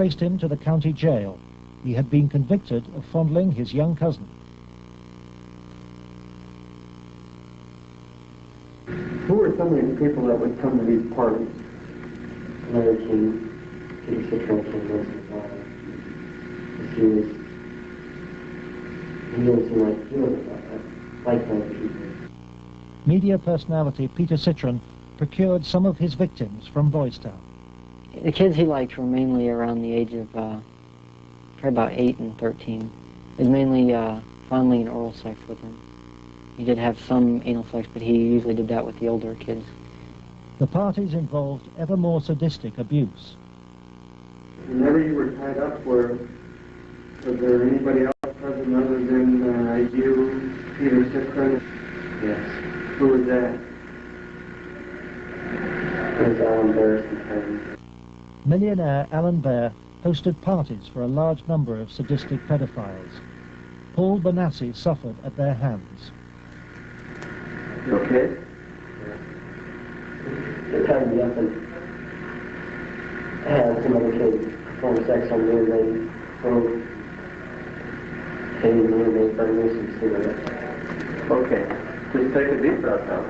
traced him to the county jail. He had been convicted of fondling his young cousin. Who were some of the people that would come to these parties? Larry King, Peter Citron, he was like that people. Media personality Peter Citron procured some of his victims from Boys Town. The kids he liked were mainly around the age of probably about 8 and 13. It was mainly fondling and oral sex with them. He did have some anal sex, but he usually did that with the older kids. The parties involved ever more sadistic abuse. Whenever you were tied up, was there anybody else present other than you, Peter Citron? Yes. Who was that? It was Alan Bear sometimes. Millionaire Alan Bear hosted parties for a large number of sadistic pedophiles. Paul Benassi suffered at their hands. You okay? They tied me up and had some other kids perform sex on me, and they hated me and they burned me some cigarettes. Okay. Just take a deep breath now.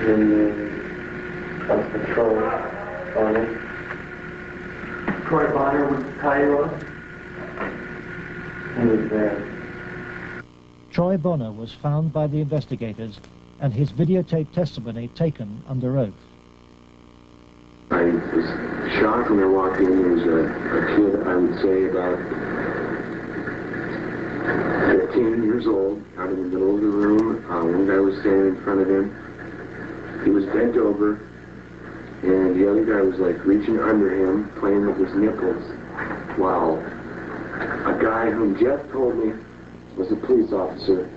Then comes the Troy Bonner. Troy Bonner would tie you up? He was there. Troy Bonner was found by the investigators and his videotape testimony taken under oath. I was shocked when I walked in. There was a kid, I would say about 15 years old, out in the middle of the room. One guy was standing in front of him. He was bent over, and the other guy was like reaching under him, playing with his nipples, while a guy whom Jeff told me was a police officer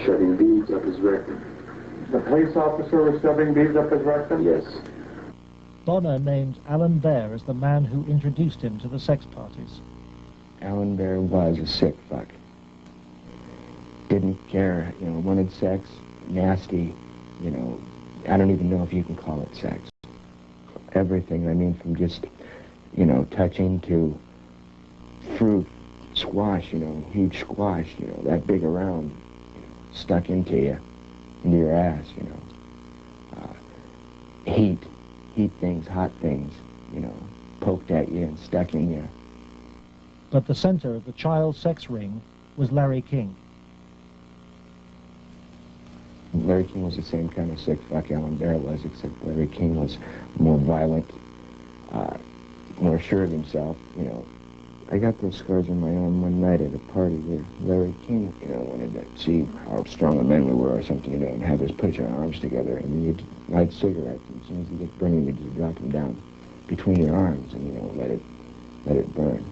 shoving beads up his rectum. The police officer was shoving beads up his rectum? Yes. Bonner named Alan Bear as the man who introduced him to the sex parties. Alan Bear was a sick fuck. Didn't care, wanted sex, nasty, I don't even know if you can call it sex. Everything, I mean, from just, touching to fruit, squash, huge squash, that big around, stuck into you, into your ass, heat things, hot things, poked at you and stuck in you. But the center of the child sex ring was Larry King. Larry King was the same kind of sick fuck Alan Bear was, except Larry King was more violent, more sure of himself, I got those scars on my own one night at a party where Larry King, wanted to see how strong a men we were or something, and have us put our arms together, and you'd light cigarettes, and as soon as you get burning, you just drop them down between your arms and, let it burn.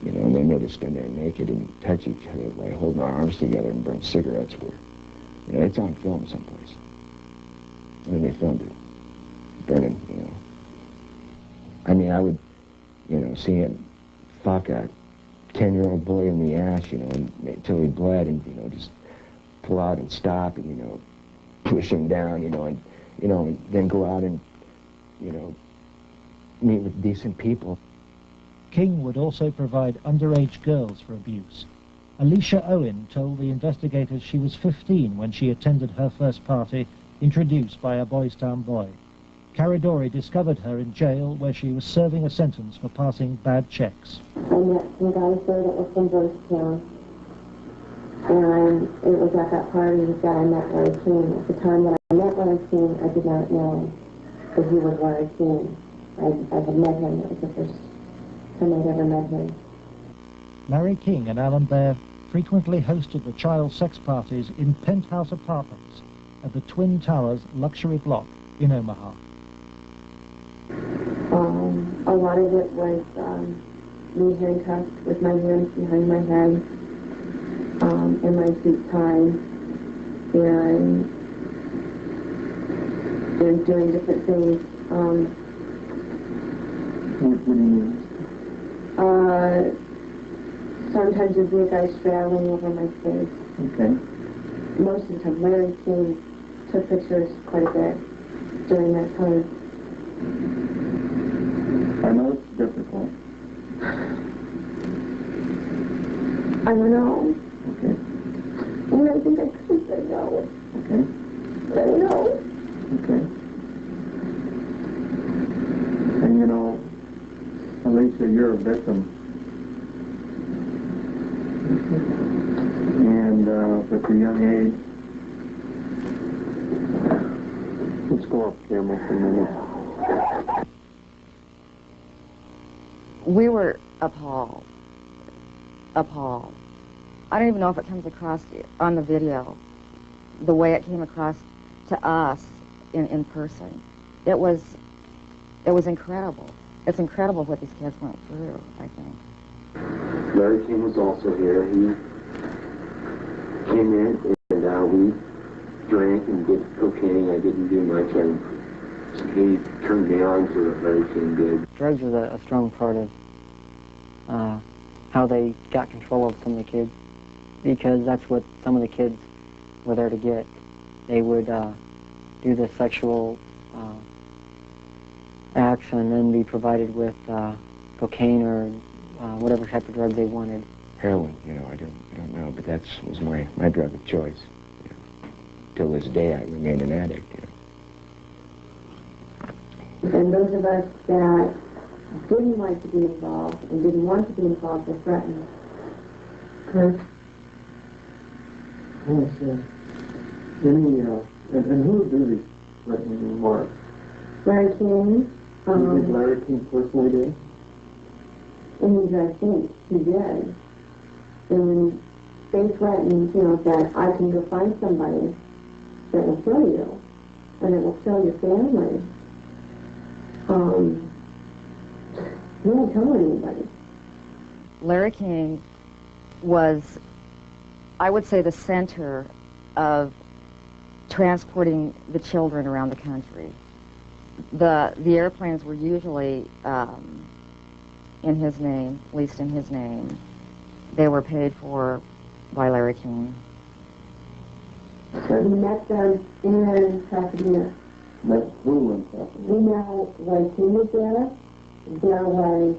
And they made us stand there naked and touch each other by holding our arms together and burn cigarettes. It's on film someplace. When they filmed it, burning, I mean, I would, see him fuck a 10-year-old boy in the ass, until he bled, and, just pull out and stop, and, push him down, and then go out and, meet with decent people. King would also provide underage girls for abuse. Alicia Owen told the investigators she was 15 when she attended her first party, introduced by a Boys Town boy. Caridori discovered her in jail where she was serving a sentence for passing bad checks. I met some guys there that were from Boys Town, and it was at that party that I met Larry King. At the time that I met Larry King, I did not know that he was Larry King. I had met him. It was the first time I'd ever met him. Larry King and Alan Bear frequently hosted the child sex parties in penthouse apartments at the Twin Towers luxury block in Omaha. A lot of it was me handcuffed with my hands behind my head and my feet tied and doing different things. What do you mean? Sometimes there'd be a guy straddling over my face. Okay. Most of the time, Larry King took pictures quite a bit. during that time? I know it's difficult. I don't know. Okay. And I think I could say no. Okay. But I know. Okay. And you know, Alicia, you're a victim. And at a young age, let's go off camera for a minute. We were appalled. Appalled. I don't even know if it comes across on the video, the way it came across to us in person. It was incredible. It's incredible what these kids went through, I think. Larry King was also here. He came in and we drank and did cocaine. I didn't do much. He turned me on to what Larry King did. Drugs was a strong part of how they got control of some of the kids, because that's what some of the kids were there to get. They would do the sexual acts and then be provided with cocaine or whatever type of drug they wanted. Heroin, you know, I don't know, but that was my drug of choice. You know. Till this day, I remain an addict. You know. And those of us that didn't like to be involved and didn't want to be involved were threatened. Huh? Yes, any, and who would do these threatening remarks? Larry King. Do you think Larry King personally did? And I think he did. And they threatened, you know, that I can go find somebody that will kill you and it will kill your family. He won't tell anybody. Larry King was, I would say, the center of transporting the children around the country. The airplanes were usually in his name, at least in his name. They were paid for by Larry King. We met them in Pasadena. Met who in Pasadena? We know Larry King was there. There was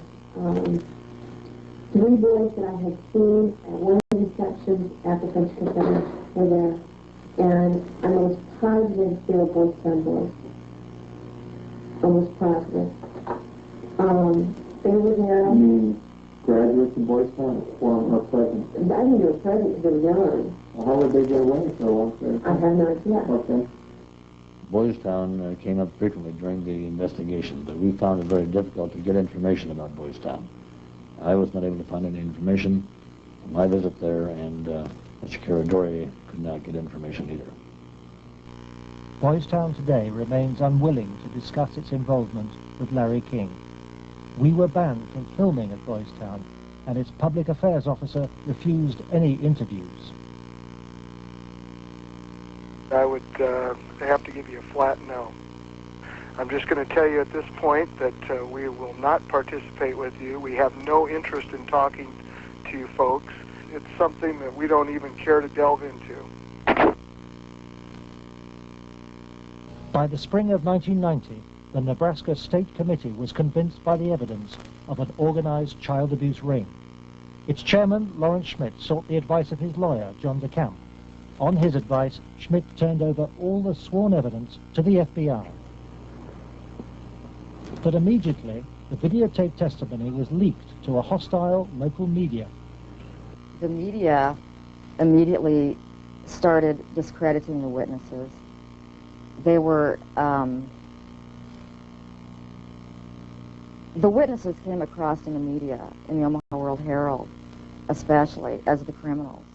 3 boys that I had seen at one of the receptions at the French Cafe were there. And I'm almost positive they were Boy Scout boys. Almost positive. They were there. You mean graduates of Boy Scouts or present? I think they were present because they were young. Well, how would they get away for a long period of I time? have no idea. Okay. Boys Town came up frequently during the investigation, but we found it very difficult to get information about Boys Town. I was not able to find any information on my visit there, and Mr. Caradori could not get information either. Boys Town today remains unwilling to discuss its involvement with Larry King. We were banned from filming at Boys Town, and its public affairs officer refused any interviews. I would have to give you a flat no. I'm just going to tell you at this point that we will not participate with you. We have no interest in talking to you folks. It's something that we don't even care to delve into. By the spring of 1990, the Nebraska State Committee was convinced by the evidence of an organized child abuse ring. Its chairman, Lawrence Schmidt, sought the advice of his lawyer, John DeCamp. On his advice, Schmidt turned over all the sworn evidence to the FBI. But immediately, the videotaped testimony was leaked to a hostile local media. The media immediately started discrediting the witnesses. They were, the witnesses came across in the media, in the Omaha World Herald, especially, as the criminals.